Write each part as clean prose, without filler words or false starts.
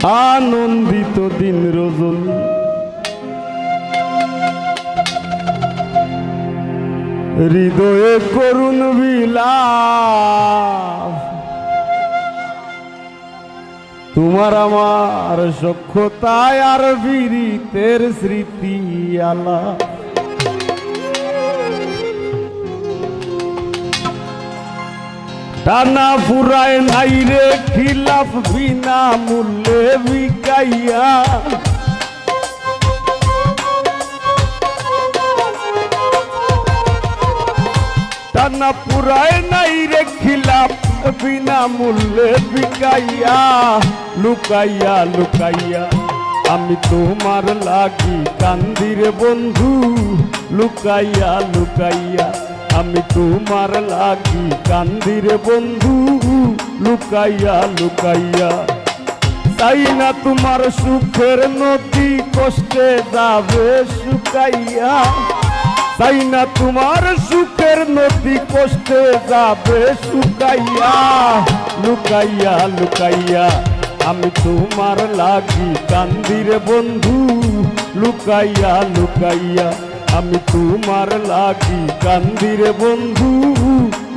আনন্দিত দিন রজনী হৃদয়ে করুণ বিলাপ তোমার আমার সখ্যতায় আর বীরিতের স্মৃতি আলাপ টানা ফুরায় নাই রে খিলাফ বিনা মূল্যে বিকাইয়া টানা ফুরায় নাই রে খিলাফ বিনা মূল্যে বিকাইয়া লুকাইয়া লুকাইয়া আমি তোমার লাগি কান্দি রে বন্ধু লুকাইয়া লুকাইয়া আমি তোমার লাগি কান্দি রে বন্ধু লুকাইয়া লুকাইয়া চাই না তোমার সুখের নদী কষ্টে যাবে শুকাইয়া চাই না তোমার সুখের নদী কষ্টে যাবে শুকাইয়া লুকাইয়া লুকাইয়া আমি তোমার লাগি কান্দি রে বন্ধু লুকাইয়া লুকাইয়া আমি তোমার লাগি কান্দি রে বন্ধু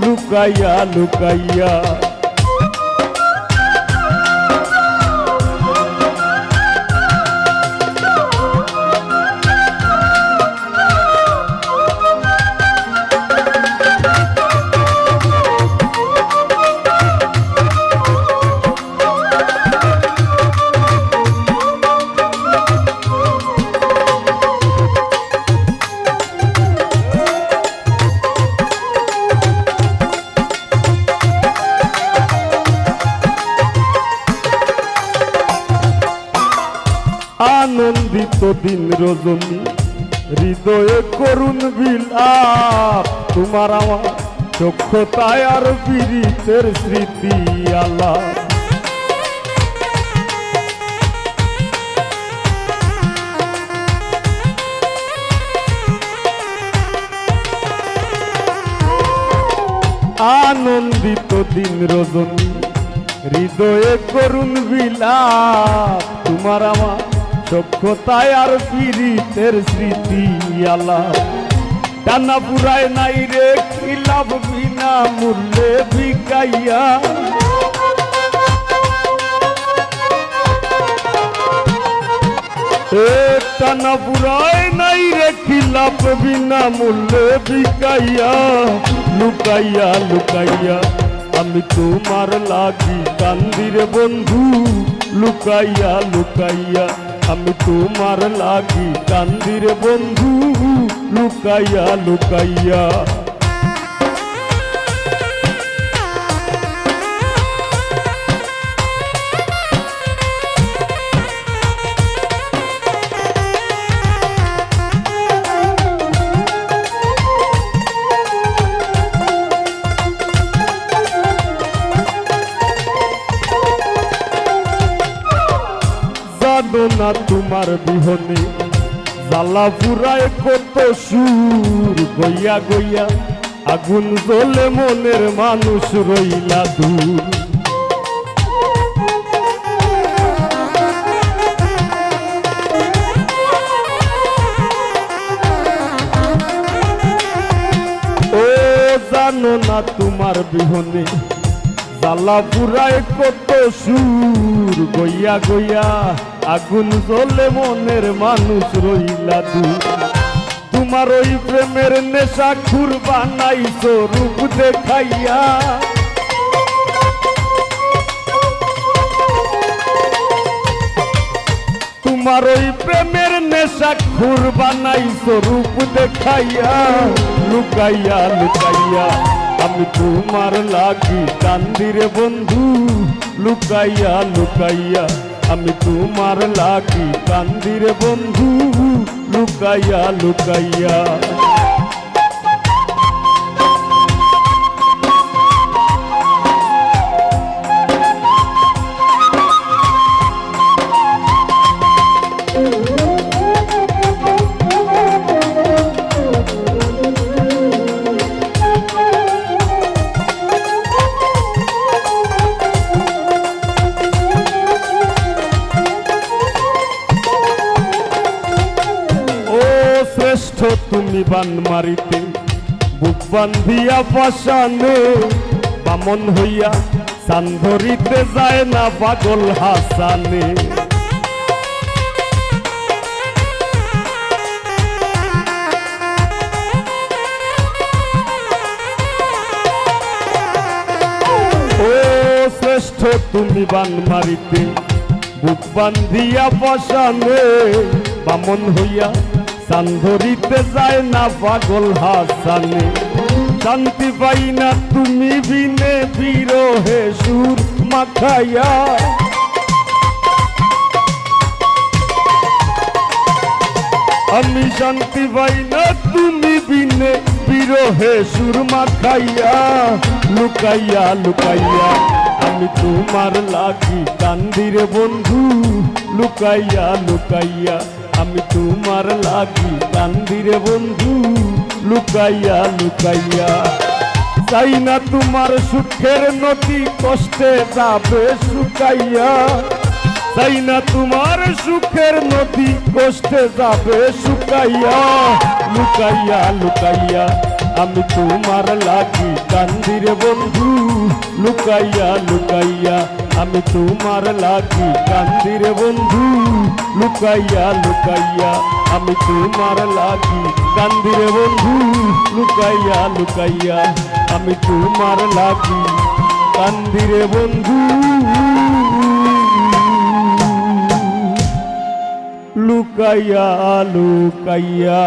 লুকাইয়া লুকাইয়া আনন্দিত দিন রজনী হৃদয়ে করুণ বিলাপ তোমার আমার সখ্যতায় আর বীরিতের স্মৃতি আলাপ আনন্দিত দিন রজনী হৃদয়ে করুণ বিলাপ তোমার আমার সখ্যতায় আর পীড়িতের স্মৃতি আলাপ টানা পুরায় নাই রে খিলাফ বিনা মূল্যে বিকাইয়া টানা পুরায় নাই রে খিলাফ বিনা মূল্যে বিকাইয়া লুকাইয়া লুকাইয়া আমি তোমার লাগি কান্দি রে বন্ধু লুকাইয়া লুকাইয়া আমি তোমার লাগি কান্দি রে বন্ধু লুকাইয়া লুকাইয়া জানো না তোমার বিহনে জ্বালা পুরায় কত সুর গইয়া গইয়া আগুন জ্বলে মনের মানুষ রইলা দূর ও জানো না তোমার বিহনে জ্বালা পুরায় কত সুর গইয়া গইয়া আগুন জ্বলে মনের মানুষ রইলা দূর তোমার ওই প্রেমের নেশা খুর বানাইছো রূপ দেখাইয়া তোমার ওই প্রেমের নেশা খুর বানাইছো রূপ দেখাইয়া লুকাইয়া লুকাইয়া আমি তোমার লাগি কান্দি রে বন্ধু লুকাইয়া লুকাইয়া আমি তোমার লাগি কান্দি রে বন্ধু লুকাইয়া লুকাইয়া বান মারিতে বুক বান্ধিয়া পাশানে বামন হইয়া সান ধরিতে যায় না পাগল হাসানে শ্রেষ্ঠ তুমি বান মারিতে বুক বান্ধিয়া পাশানে বামন হইয়া সান ধরিতে যায় না পাগল হাসানে শান্তি পাই না তুমি বিনে বিরহে সুর মাখাইয়া আমি শান্তি পাই না তুমি বিনে বিরহে সুর মাখাইয়া লুকাইয়া লুকাইয়া আমি তোমার লাগি কান্দিরে বন্ধু লুকাইয়া লুকাইয়া আমি তোমার লাগি কান্দিরে বন্ধু লুকাইয়া লুকাইয়া চাই না তোমার সুখের নদী কষ্টে যাবে শুকাইয়া চাই না তোমার সুখের নদী কষ্টে যাবে শুকাইয়া লুকাইয়া লুকাইয়া আমি তোমার লাগি কান্দিরে বন্ধু লুকাইয়া লুকাইয়া আমি তোমার লাগি কান্দিরে বন্ধু লুকাইয়া লুকাইয়া আমি তোমার লাগি কান্দিরে বন্ধু লুকাইয়া লুকাইয়া আমি তোমার লাগি কান্দিরে বন্ধু লুকাইয়া লুকাইয়া